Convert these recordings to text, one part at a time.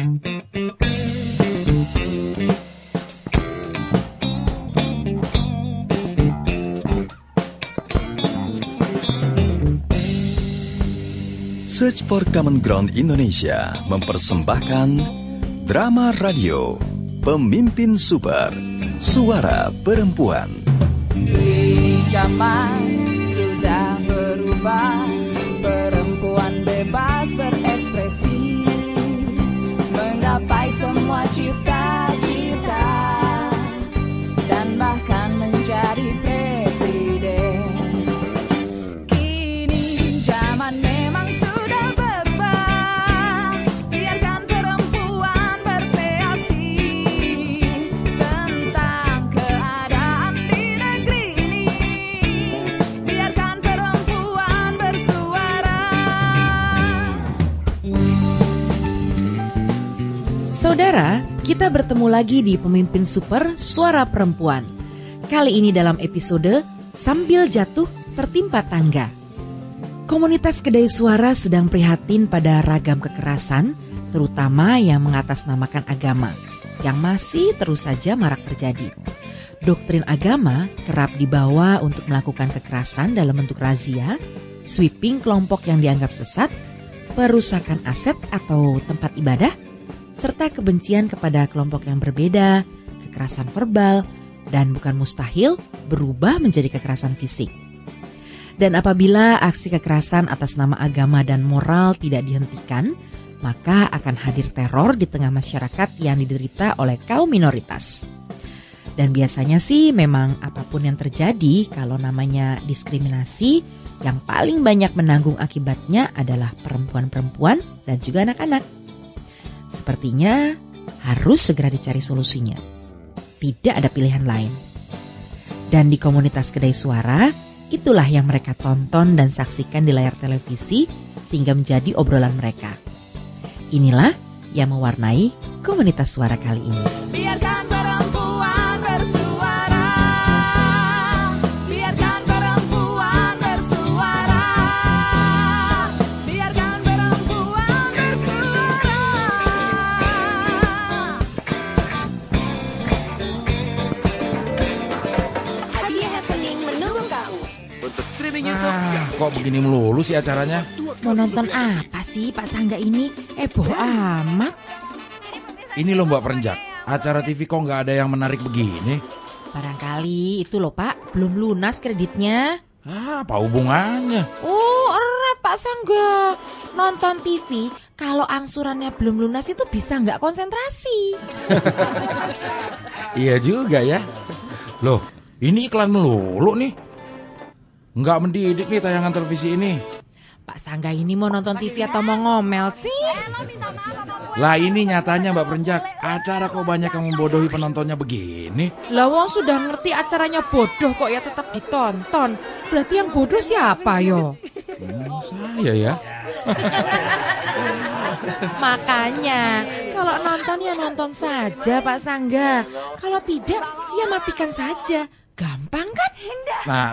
Search for Common Ground Indonesia mempersembahkan drama radio Pemimpin Super, Suara Perempuan. Zaman sudah berubah, perempuan bebas berekspresi, menggapai semua cita-cita, dan bahkan menjadi presiden. Kini zaman memang sudah berubah, biarkan perempuan berkreasi tentang keadaan di negeri ini, biarkan perempuan bersuara. Saudara, kita bertemu lagi di Pemimpin Super Suara Perempuan. Kali ini dalam episode Sambil Jatuh Tertimpa Tangga. Komunitas Kedai Suara sedang prihatin pada ragam kekerasan, terutama yang mengatasnamakan agama, yang masih terus saja marak terjadi. Doktrin agama kerap dibawa untuk melakukan kekerasan dalam bentuk razia, sweeping kelompok yang dianggap sesat, perusakan aset atau tempat ibadah, serta kebencian kepada kelompok yang berbeda, kekerasan verbal, dan bukan mustahil berubah menjadi kekerasan fisik. Dan apabila aksi kekerasan atas nama agama dan moral tidak dihentikan, maka akan hadir teror di tengah masyarakat yang diderita oleh kaum minoritas. Dan biasanya sih memang apapun yang terjadi, kalau namanya diskriminasi, yang paling banyak menanggung akibatnya adalah perempuan-perempuan dan juga anak-anak. Sepertinya harus segera dicari solusinya. Tidak ada pilihan lain. Dan di komunitas Kedai Suara, itulah yang mereka tonton dan saksikan di layar televisi sehingga menjadi obrolan mereka. Inilah yang mewarnai komunitas suara kali ini. Biarkan perempuan bersuara, biarkan perempuan bersuara, biarkan perempuan bersuara. Hadiah happening menunggu kamu. Kok begini melulu sih acaranya? Mau nonton apa sih Pak Sangga ini? Boh amat. Ini loh Mbak Perenjak, acara TV kok nggak ada yang menarik begini? Barangkali itu loh Pak, belum lunas kreditnya. Apa hubungannya? Oh, erat Pak Sangga. Nonton TV, kalau angsurannya belum lunas itu bisa nggak konsentrasi. Iya juga ya. Loh, ini iklan melulu nih. Nggak mendidik nih tayangan televisi ini. Pak Sangga ini mau nonton TV atau mau ngomel sih? Lah ini nyatanya Mbak Perenjak, acara kok banyak yang membodohi penontonnya begini? Lah wong sudah ngerti acaranya bodoh kok ya tetap ditonton. Berarti yang bodoh siapa yo? Saya ya. Makanya kalau nonton ya nonton saja Pak Sangga. Kalau tidak ya matikan saja. Gampang kan?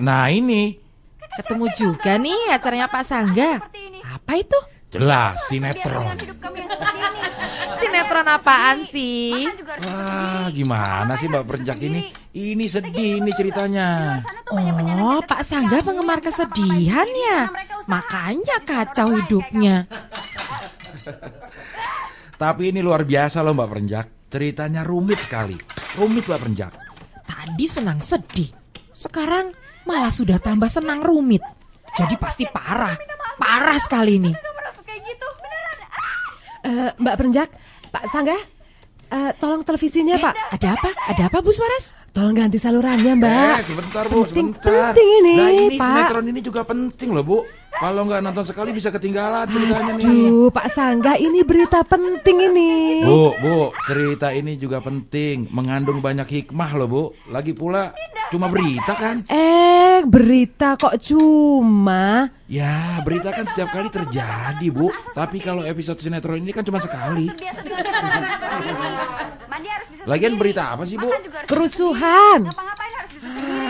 Nah ini. Ketemu juga nih acaranya Pak Sangga. Apa itu? Jelas sinetron. Sinetron apaan sih? Wah, gimana sih Mbak Perenjak ini? Ini sedih ini ceritanya. Oh, Pak Sangga penggemar kesedihan ya. Makanya kacau hidupnya. Tapi ini luar biasa loh Mbak Perenjak. Ceritanya rumit sekali. Rumit Mbak Perenjak. Tadi senang sedih. Sekarang malah sudah tambah senang rumit. Jadi pasti parah. Parah sekali ini. Mbak Perenjak, Pak Sangga, tolong televisinya Pak. Ada apa? Ada apa Bu Suaras? Tolong ganti salurannya Mbak. Sebentar Bu, sebentar. Penting ini Nah ini Pak. sinetron ini juga penting loh Bu. Kalau nggak nonton sekali bisa ketinggalan ceritanya nih. Aduh Pak Sangga, ini berita penting ini. Bu, cerita ini juga penting. Mengandung banyak hikmah loh Bu. Lagi pula cuma berita kan? Berita kok cuma? Ya berita kan setiap kali terjadi Bu. Tapi kalau episode sinetron ini kan cuma sekali. Lagian berita apa sih Bu? Kerusuhan.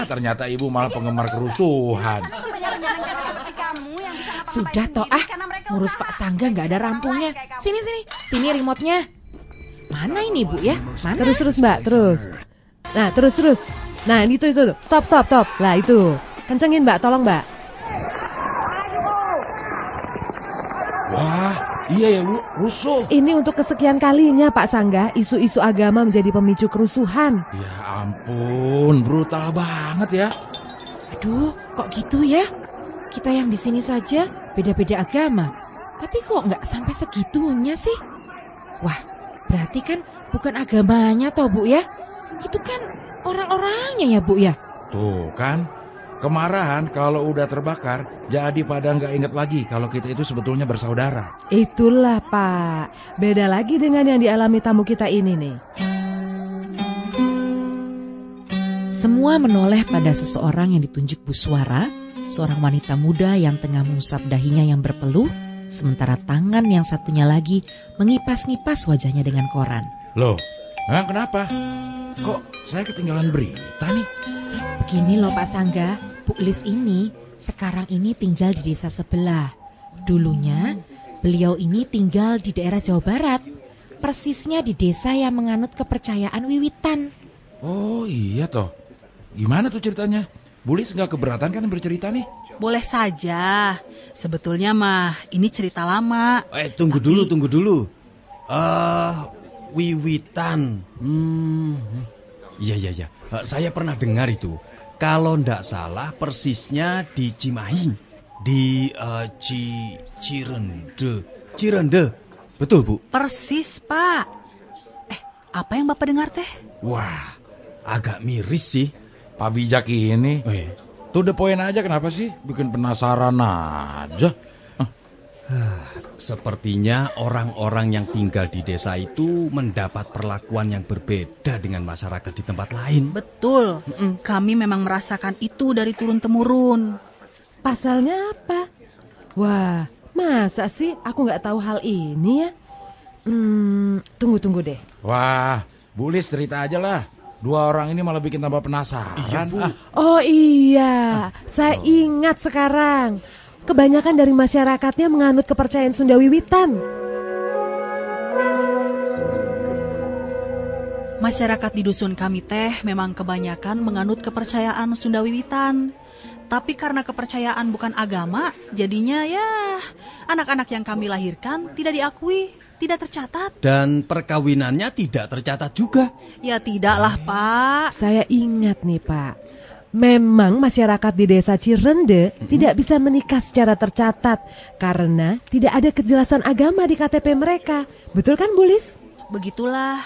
Ternyata ibu malah penggemar kerusuhan. Sudah toh ngurus Pak Sangga nggak ada rampungnya. Sini remote-nya. Mana ini Bu ya? Mana? Terus Mbak, terus. Nah, terus. Nah, itu. Stop. Lah itu. Kencengin Mbak, tolong Mbak. Wah, iya ya rusuh. Ini untuk kesekian kalinya Pak Sangga, isu-isu agama menjadi pemicu kerusuhan. Ya ampun, brutal banget ya. Aduh, kok gitu ya? Kita yang di sini saja beda-beda agama. Tapi kok nggak sampai segitunya sih? Wah, berarti kan bukan agamanya toh Bu ya? Itu kan orang-orangnya ya Bu ya? Tuh kan, kemarahan kalau udah terbakar jadi pada nggak inget lagi kalau kita itu sebetulnya bersaudara. Itulah Pak, beda lagi dengan yang dialami tamu kita ini nih. Semua menoleh pada seseorang yang ditunjuk Bu Suara, seorang wanita muda yang tengah mengusap dahinya yang berpeluh, sementara tangan yang satunya lagi mengipas-ngipas wajahnya dengan koran. Loh, kenapa? Kok saya ketinggalan berita nih? Begini loh Pak Sangga, Bu Lis ini sekarang ini tinggal di desa sebelah. Dulunya beliau ini tinggal di daerah Jawa Barat, persisnya di desa yang menganut kepercayaan Wiwitan. Oh iya toh. Gimana tuh ceritanya? Bu Lis nggak keberatan kan bercerita nih? Boleh saja. Sebetulnya mah ini cerita lama. Tunggu dulu. Wiwitan. Iya. Saya pernah dengar itu. Kalau ndak salah persisnya di Cimahi. Di Cirende. Betul, Bu? Persis, Pak. Apa yang Bapak dengar teh? Wah, agak miris sih. Pak Bijak ini. Tuh the point aja, kenapa sih? Bikin penasaran aja. Sepertinya orang-orang yang tinggal di desa itu mendapat perlakuan yang berbeda dengan masyarakat di tempat lain. Betul. Kami memang merasakan itu dari turun-temurun. Pasalnya apa? Wah, masa sih aku nggak tahu hal ini ya? Tunggu deh. Wah, Bu Lis cerita aja lah. Dua orang ini malah bikin tambah penasaran. Iya, Bu. Oh iya, saya ingat sekarang. Kebanyakan dari masyarakatnya menganut kepercayaan Sunda Wiwitan. Masyarakat di dusun kami teh memang kebanyakan menganut kepercayaan Sunda Wiwitan. Tapi karena kepercayaan bukan agama, jadinya ya anak-anak yang kami lahirkan tidak diakui, tidak tercatat. Dan perkawinannya tidak tercatat juga. Ya tidaklah, Pak. Saya ingat nih Pak, memang masyarakat di desa Cirende tidak bisa menikah secara tercatat karena tidak ada kejelasan agama di KTP mereka. Betul kan Bu Lis? Begitulah.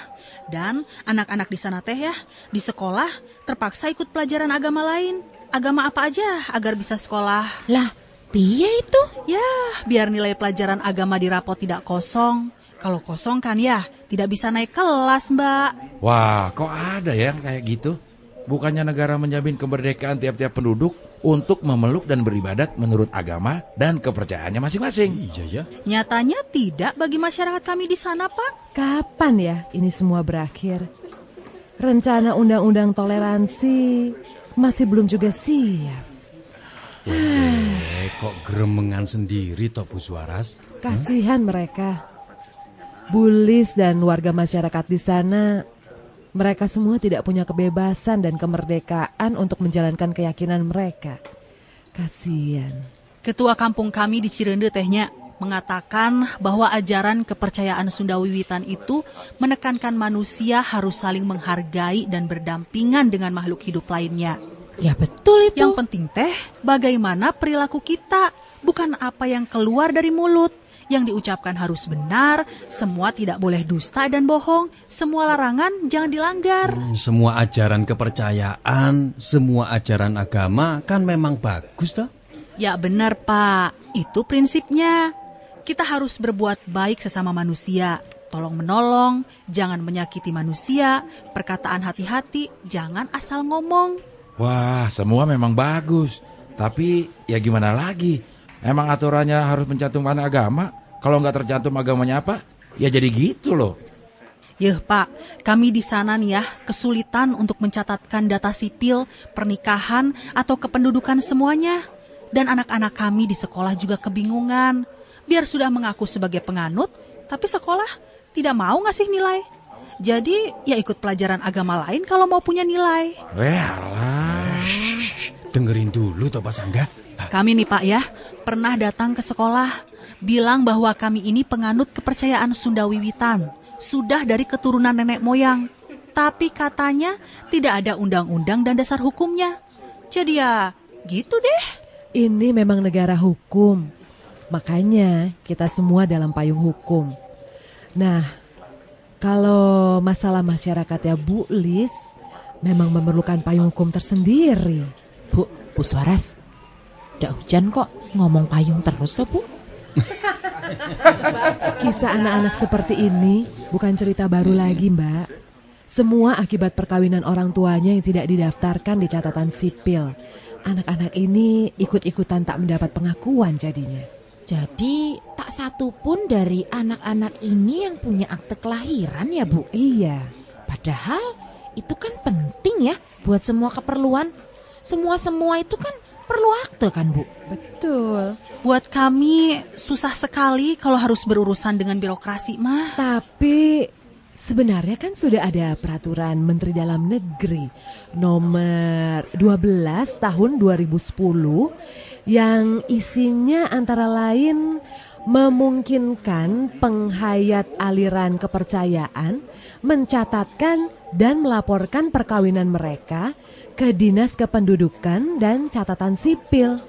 Dan anak-anak di sana teh ya, di sekolah terpaksa ikut pelajaran agama lain. Agama apa aja agar bisa sekolah. Lah, piye itu? Ya, biar nilai pelajaran agama di rapot tidak kosong. Kalau kosong kan ya, tidak bisa naik kelas, Mbak. Wah, kok ada ya kayak gitu? Bukannya negara menjamin kemerdekaan tiap-tiap penduduk untuk memeluk dan beribadat menurut agama dan kepercayaannya masing-masing. Iya ya. Nyatanya tidak bagi masyarakat kami di sana, Pak. Kapan ya ini semua berakhir? Rencana undang-undang toleransi masih belum juga siap. Kok geremengan sendiri toh Bu Suaras? Kasihan mereka. Bu Lis dan warga masyarakat di sana, mereka semua tidak punya kebebasan dan kemerdekaan untuk menjalankan keyakinan mereka. Kasihan. Ketua kampung kami di Cirende tehnya mengatakan bahwa ajaran kepercayaan Sunda Wiwitan itu menekankan manusia harus saling menghargai dan berdampingan dengan makhluk hidup lainnya. Ya betul itu. Yang penting teh bagaimana perilaku kita, bukan apa yang keluar dari mulut. Yang diucapkan harus benar, semua tidak boleh dusta dan bohong, semua larangan jangan dilanggar. Semua ajaran kepercayaan, semua ajaran agama kan memang bagus toh? Ya benar Pak, itu prinsipnya. Kita harus berbuat baik sesama manusia, tolong menolong, jangan menyakiti manusia, perkataan hati-hati, jangan asal ngomong. Wah, semua memang bagus. Tapi ya gimana lagi? Emang aturannya harus mencantumkan agama? Kalau nggak tercantum agamanya apa? Ya jadi gitu loh. Yeh Pak, kami di sana nih ya kesulitan untuk mencatatkan data sipil, pernikahan, atau kependudukan semuanya. Dan anak-anak kami di sekolah juga kebingungan. Biar sudah mengaku sebagai penganut, tapi sekolah tidak mau ngasih nilai. Jadi ya ikut pelajaran agama lain kalau mau punya nilai. Alah. Dengerin dulu toh Pak Sangga. Kami nih Pak ya, pernah datang ke sekolah, bilang bahwa kami ini penganut kepercayaan Sunda Wiwitan, sudah dari keturunan nenek moyang. Tapi katanya tidak ada undang-undang dan dasar hukumnya. Jadi ya gitu deh. Ini memang negara hukum. Makanya kita semua dalam payung hukum. Nah, kalau masalah masyarakatnya Bu Lis, memang memerlukan payung hukum tersendiri. Bu Suaras, udah hujan kok ngomong payung terus toh Bu? Kisah anak-anak seperti ini bukan cerita baru lagi, Mbak. Semua akibat perkawinan orang tuanya yang tidak didaftarkan di catatan sipil. Anak-anak ini ikut-ikutan tak mendapat pengakuan jadinya. Jadi tak satu pun dari anak-anak ini yang punya akte kelahiran ya Bu? Iya. Padahal itu kan penting ya buat semua keperluan. Semua itu kan perlu akte kan Bu? Betul. Buat kami susah sekali kalau harus berurusan dengan birokrasi mah. Tapi sebenarnya kan sudah ada peraturan Menteri Dalam Negeri nomor 12 tahun 2010 yang isinya antara lain memungkinkan penghayat aliran kepercayaan mencatatkan dan melaporkan perkawinan mereka ke Dinas Kependudukan dan Catatan Sipil.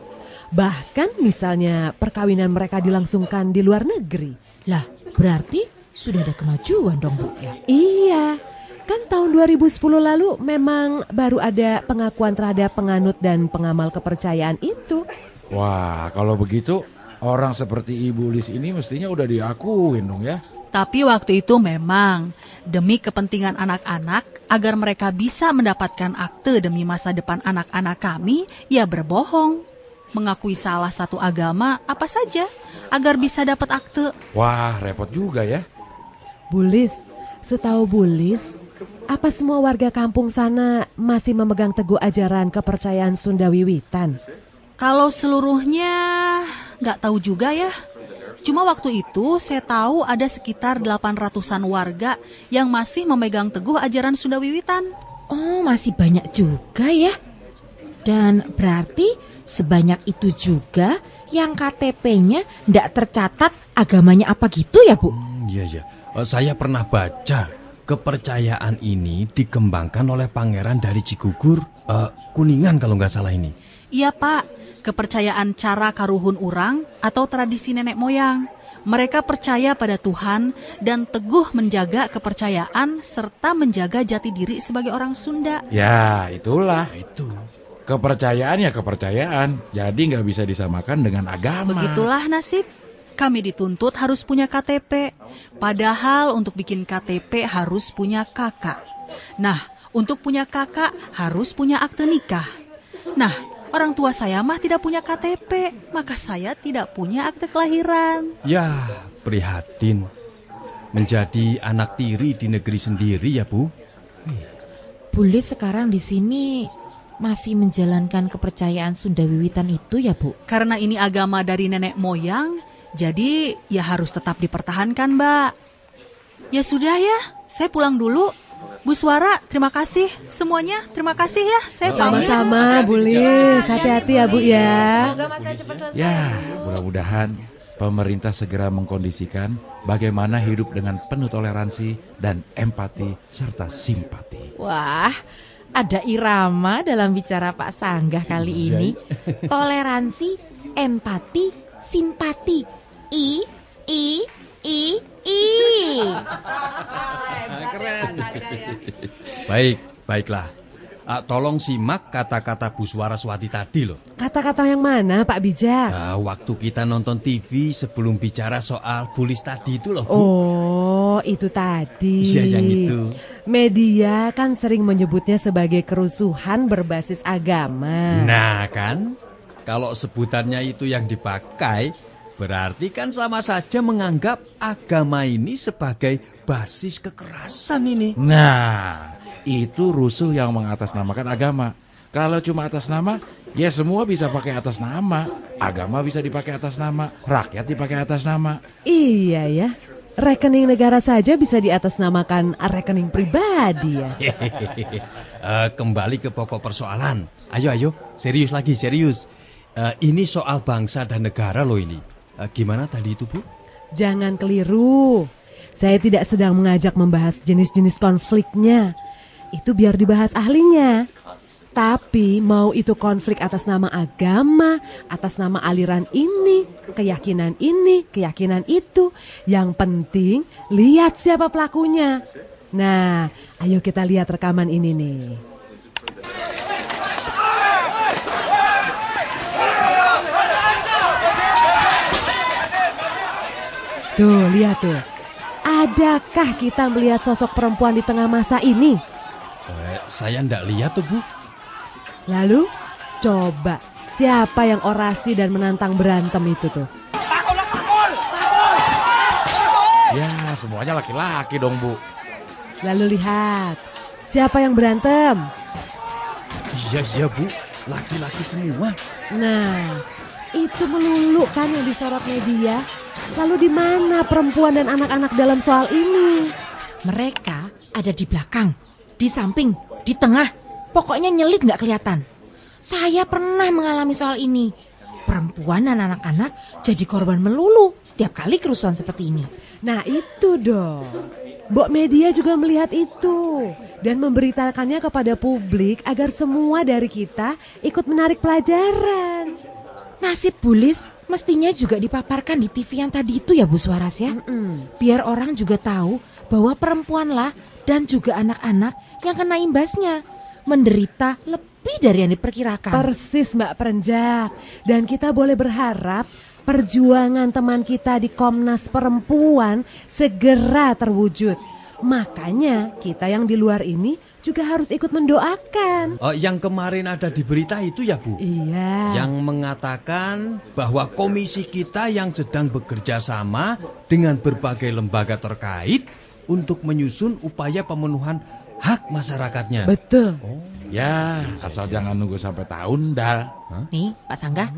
Bahkan misalnya perkawinan mereka dilangsungkan di luar negeri. Lah berarti sudah ada kemajuan dong Bu ya? Iya, kan tahun 2010 lalu memang baru ada pengakuan terhadap penganut dan pengamal kepercayaan itu. Wah, kalau begitu orang seperti Ibu Lis ini mestinya udah diakuin dong ya. Tapi waktu itu memang demi kepentingan anak-anak agar mereka bisa mendapatkan akte demi masa depan anak-anak kami, ya berbohong. Mengakui salah satu agama apa saja agar bisa dapat akte. Wah, repot juga ya. Bulis, setahu Bulis, apa semua warga kampung sana masih memegang teguh ajaran kepercayaan Sunda Wiwitan? Kalau seluruhnya nggak tahu juga ya. Cuma waktu itu saya tahu ada sekitar 800-an warga yang masih memegang teguh ajaran Sunda Wiwitan. Oh, masih banyak juga ya. Dan berarti sebanyak itu juga yang KTP-nya nggak tercatat agamanya apa gitu ya Bu? Iya. Saya pernah baca kepercayaan ini dikembangkan oleh pangeran dari Cigugur, Kuningan kalau nggak salah ini. Iya Pak, kepercayaan cara karuhun urang atau tradisi nenek moyang. Mereka percaya pada Tuhan dan teguh menjaga kepercayaan serta menjaga jati diri sebagai orang Sunda. Ya, itulah. Itu. Kepercayaan ya kepercayaan. Jadi nggak bisa disamakan dengan agama. Begitulah nasib. Kami dituntut harus punya KTP. Padahal untuk bikin KTP harus punya kakak. Nah, untuk punya kakak harus punya akte nikah. Nah, orang tua saya mah tidak punya KTP, maka saya tidak punya akte kelahiran. Ya, prihatin. Menjadi anak tiri di negeri sendiri ya Bu. Bulis sekarang di sini masih menjalankan kepercayaan Sunda Wiwitan itu ya Bu? Karena ini agama dari nenek moyang, jadi ya harus tetap dipertahankan Mbak. Ya sudah ya, saya pulang dulu. Bu Suara, terima kasih semuanya. Terima kasih ya, saya pamit. Sama-sama, Bulis. Hati-hati ya Bu ya. Semoga masa cepat selesai. Ya, mudah-mudahan pemerintah segera mengkondisikan bagaimana hidup dengan penuh toleransi dan empati serta simpati. Wah, ada irama dalam bicara Pak Sanggah kali ini. Toleransi, empati, simpati. I. Keren. Baiklah. Tolong simak kata-kata Bu Suaraswati tadi loh. Kata-kata yang mana Pak Bijak? Waktu kita nonton TV sebelum bicara soal Bulis tadi itu loh Bu. Oh, itu tadi. Iya, yang itu. Media kan sering menyebutnya sebagai kerusuhan berbasis agama. Nah kan, kalau sebutannya itu yang dipakai, berarti kan sama saja menganggap agama ini sebagai basis kekerasan ini. Nah, itu rusuh yang mengatasnamakan agama. Kalau cuma atas nama, ya semua bisa pakai atas nama. Agama bisa dipakai atas nama, rakyat dipakai atas nama. Iya ya. rekening negara saja bisa diatasnamakan rekening pribadi ya. Kembali ke pokok persoalan. Ayo, serius lagi, serius. Ini soal bangsa dan negara loh ini. Gimana tadi itu, Bu? Jangan keliru. Saya tidak sedang mengajak membahas jenis-jenis konfliknya. Itu biar dibahas ahlinya. Tapi mau itu konflik atas nama agama, atas nama aliran ini, keyakinan itu. Yang penting lihat siapa pelakunya. Nah, ayo kita lihat rekaman ini nih. Tuh, lihat tuh. Adakah kita melihat sosok perempuan di tengah masa ini? Saya ndak lihat tuh, Bu. Lalu, coba siapa yang orasi dan menantang berantem itu tuh? Ya, semuanya laki-laki dong, Bu. Lalu lihat, siapa yang berantem? Iya, Bu. Laki-laki semua. Nah, itu melulu kan yang disorot media. Lalu di mana perempuan dan anak-anak dalam soal ini? Mereka ada di belakang, di samping, di tengah. Pokoknya nyelip nggak kelihatan. Saya pernah mengalami soal ini. Perempuan dan anak-anak jadi korban melulu setiap kali kerusuhan seperti ini. Nah itu dong. Mbok media juga melihat itu dan memberitakannya kepada publik agar semua dari kita ikut menarik pelajaran. Nasib Bulis mestinya juga dipaparkan di TV yang tadi itu ya Bu Suaras ya. Biar orang juga tahu bahwa perempuanlah dan juga anak-anak yang kena imbasnya. Menderita lebih dari yang diperkirakan. Persis Mbak Perenjak. Dan kita boleh berharap perjuangan teman kita di Komnas Perempuan segera terwujud. Makanya kita yang di luar ini juga harus ikut mendoakan. Yang kemarin ada di berita itu ya, Bu? Iya. Yang mengatakan bahwa komisi kita yang sedang bekerja sama dengan berbagai lembaga terkait untuk menyusun upaya pemenuhan hak masyarakatnya. Betul. Ya, asal jangan nunggu sampai tahun dal. Nih Pak Sangga,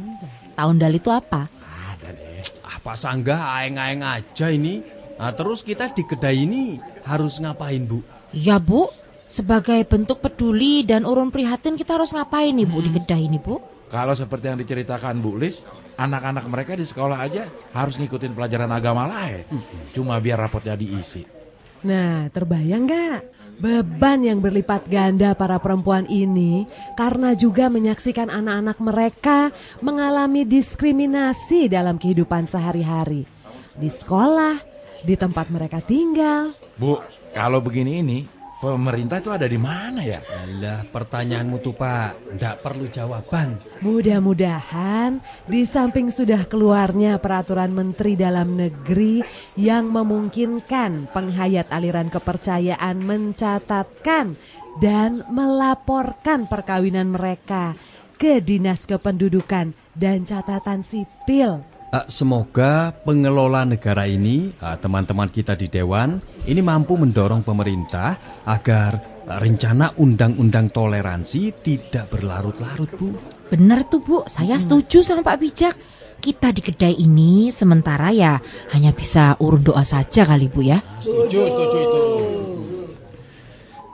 tahun dal itu apa? Ada deh. Pak Sangga aeng-aeng aja ini. Nah, terus kita di kedai ini harus ngapain, Bu? Ya Bu, sebagai bentuk peduli dan urun prihatin kita harus ngapain nih Bu di kedai ini Bu? Kalau seperti yang diceritakan Bu Lis, anak-anak mereka di sekolah aja harus ngikutin pelajaran agama lain. Cuma biar rapotnya diisi. Nah, terbayang gak? Beban yang berlipat ganda para perempuan ini karena juga menyaksikan anak-anak mereka mengalami diskriminasi dalam kehidupan sehari-hari. Di sekolah, di tempat mereka tinggal. Bu, kalau begini ini, pemerintah itu ada di mana ya? Alah, pertanyaanmu tuh Pak, ndak perlu jawaban. Mudah-mudahan di samping sudah keluarnya peraturan Menteri Dalam Negeri yang memungkinkan penghayat aliran kepercayaan mencatatkan dan melaporkan perkawinan mereka ke Dinas Kependudukan dan Catatan Sipil. Semoga pengelola negara ini, teman-teman kita di Dewan, ini mampu mendorong pemerintah agar rencana undang-undang toleransi tidak berlarut-larut, Bu. Benar tuh Bu, saya setuju sama Pak Bijak. Kita di kedai ini sementara ya hanya bisa urun doa saja kali Bu ya. Setuju itu.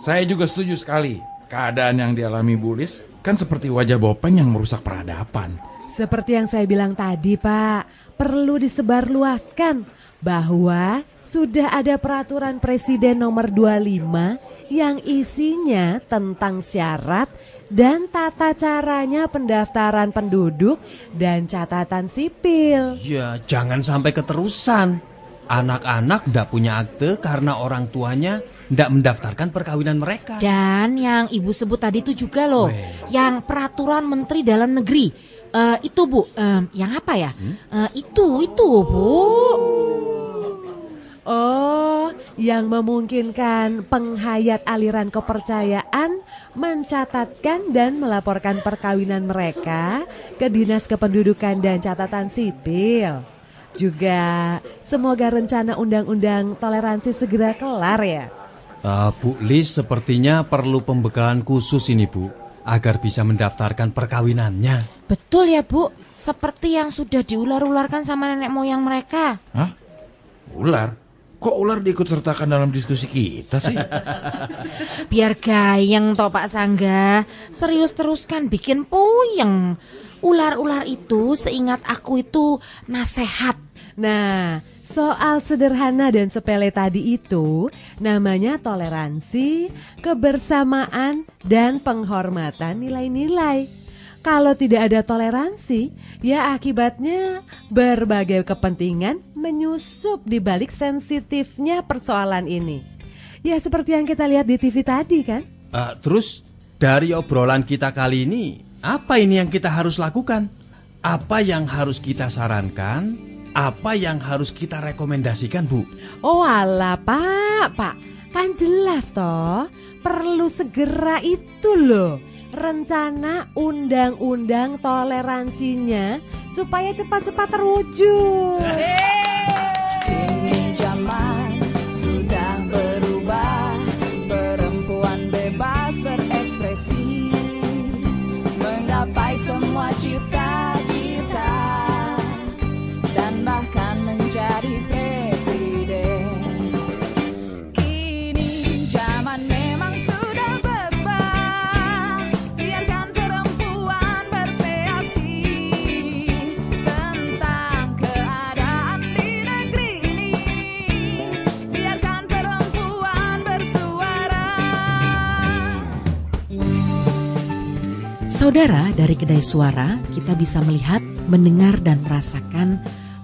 Saya juga setuju sekali. Keadaan yang dialami Bu Lis kan seperti wajah bopeng yang merusak peradaban. Seperti yang saya bilang tadi Pak, perlu disebarluaskan bahwa sudah ada peraturan Presiden nomor 25 yang isinya tentang syarat dan tata caranya pendaftaran penduduk dan catatan sipil. Ya, jangan sampai keterusan. Anak-anak ndak punya akte karena orang tuanya ndak mendaftarkan perkawinan mereka. Dan yang Ibu sebut tadi itu juga loh, yang peraturan Menteri Dalam Negeri. Itu Bu, yang apa ya? Itu Bu. Oh, yang memungkinkan penghayat aliran kepercayaan mencatatkan dan melaporkan perkawinan mereka ke Dinas Kependudukan dan Catatan Sipil. Juga semoga rencana undang-undang toleransi segera kelar ya. Bu Lis sepertinya perlu pembekalan khusus ini Bu, agar bisa mendaftarkan perkawinannya. Betul ya Bu, seperti yang sudah diular-ularkan sama nenek moyang mereka. Hah? Ular? Kok ular diikut sertakan dalam diskusi kita sih? Biar gayeng toh Pak Sangga. Serius teruskan bikin puyeng. Ular-ular itu seingat aku itu nasehat. Nah, soal sederhana dan sepele tadi itu namanya toleransi, kebersamaan, dan penghormatan nilai-nilai. Kalau tidak ada toleransi, ya akibatnya berbagai kepentingan menyusup di balik sensitifnya persoalan ini. Ya seperti yang kita lihat di TV tadi kan? Terus dari obrolan kita kali ini, apa ini yang kita harus lakukan? Apa yang harus kita sarankan? Apa yang harus kita rekomendasikan, Bu? Oh alah Pak, kan jelas toh, perlu segera itu loh. Rencana undang-undang toleransinya supaya cepat-cepat terwujud. Kini zaman sudah berubah, perempuan bebas berekspresi, menggapai semua cita-cita, dan bahkan menjadi presiden. Kini zaman memang sudah berubah, biarkan perempuan berkreasi tentang keadaan di negeri ini, biarkan perempuan bersuara. Saudara, dari kedai suara kita bisa melihat, mendengar dan merasakan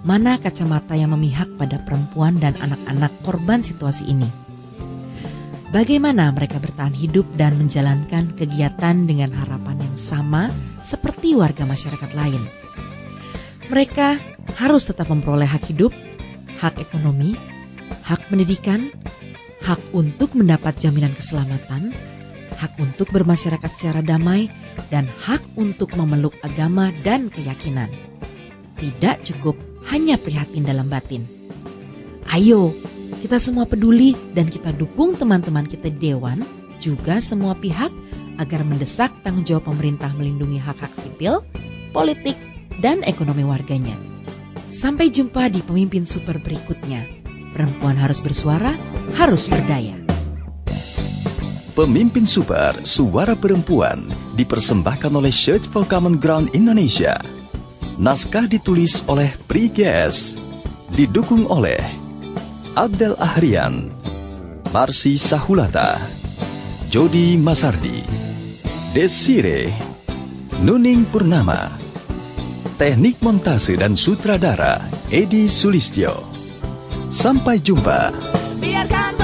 mana kacamata yang memihak pada perempuan dan anak-anak korban situasi ini. Bagaimana mereka bertahan hidup dan menjalankan kegiatan dengan harapan yang sama seperti warga masyarakat lain. Mereka harus tetap memperoleh hak hidup, hak ekonomi, hak pendidikan, hak untuk mendapat jaminan keselamatan, hak untuk bermasyarakat secara damai, dan hak untuk memeluk agama dan keyakinan. Tidak cukup hanya prihatin dalam batin. Ayo, kita semua peduli dan kita dukung teman-teman kita di Dewan, juga semua pihak agar mendesak tanggung jawab pemerintah melindungi hak-hak sipil, politik, dan ekonomi warganya. Sampai jumpa di pemimpin super berikutnya. Perempuan harus bersuara, harus berdaya. Pemimpin Super Suara Perempuan dipersembahkan oleh Search for Common Ground Indonesia. Naskah ditulis oleh Pri GS, didukung oleh Abdel Ahrian, Marsi Sahulata, Jody Masardi, Desire, Nuning Purnama, teknik montase dan sutradara Edi Sulistyo. Sampai jumpa. Biarkan